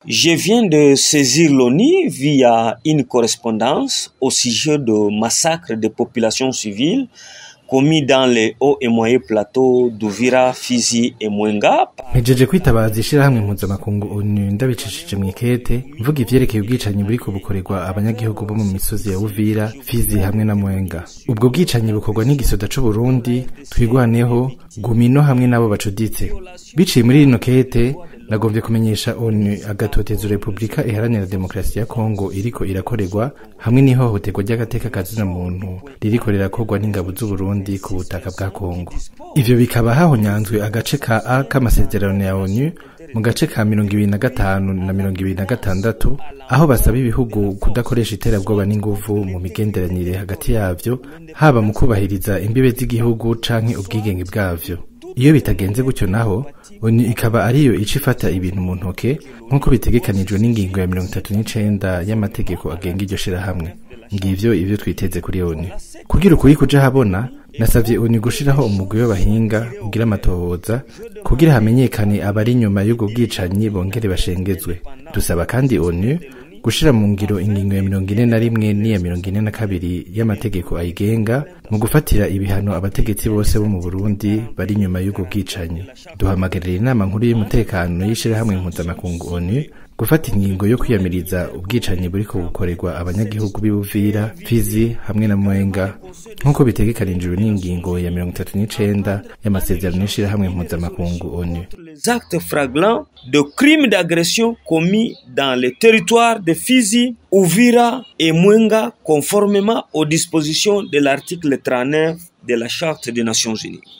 Je viens de saisir l'ONU via une correspondance au sujet de massacres de populations civiles commis dans les hauts et moyens plateaux d'Uvira, Fizi et Mwenga. Mpejeje kwitabaza ishirahamwe mpuzamakungu ONU ndabicishije mw'ikete mvuga ivyerekeye ubwicanyi buriko bukorerwa abanyagihugu bo mu misozi ya Uvira, Fizi hamwe na Mwenga. Ubwo bwicanyi bukorwa n'igisoda c'u Burundi twigwaneho Gumino hamwe nabo bacuditse. Biciye muri rino kete nagomvye kumenyesha ONU agatotezo Republika Iharanira Demokarasi ya Kongo iriko irakorerwa hamwe n'ihohoterwa ry'agateka kazina muntu ririko rirakorwa n'ingabo z'u Burundi ku butaka bwa Kongo. Ivyo bikaba hahonyanzwe agace ka A k'amasezerano ya ONU mu gace ka 25 na 26 aho basaba ibihugu kudakoresha iterabwoba n'inguvu mu migenderanire hagati yavyo haba mu kubahiriza imbibe z'igihugu canke ubwigenge bwavyo. Iyo bitagenze gutyo naho ONU ikaba ariyo icifata ibintu mu ntoke nk'uko bitegekanijwe n'ingingo ya 39 y'amategeko agenga iryo shirahamwe. Ngivyo ivyo twiteze kuri ONU. Kugira ukuri kuja habona nasavye ONU gushiraho umugwi w'abahinga ugira amatohoza kugira hamenyekane abari inyuma y'ubwo bwicanyi bongere bashengezwe. Dusaba kandi ONU gushira mu ngiro ingingo ya 41 n'iya 42 y'amategeko ayigenga mu gufatira ibihano abategetsi bose bo mu Burundi bari inyuma y'ubwo bwicanyi. Duhamagarira inama nkuru y'umutekano y'ishirahamwe mpuzamakungu ONU gufata ingingo yo kwiyamiriza ubwicanyi buriko bukorerwa abanyagihugu b'Uvira, Fizi hamwe na Mwenga nk'uko bitegekanijwe n'ingingo ya 39 y'amasezerano y'ishirahamwe mpuzamakungu ONU. Les actes flagrants de crimes d'agression commis dans les territoires de Fizi, Uvira et Mwenga conformément aux dispositions de l'article 39 de la Charte des Nations Unies.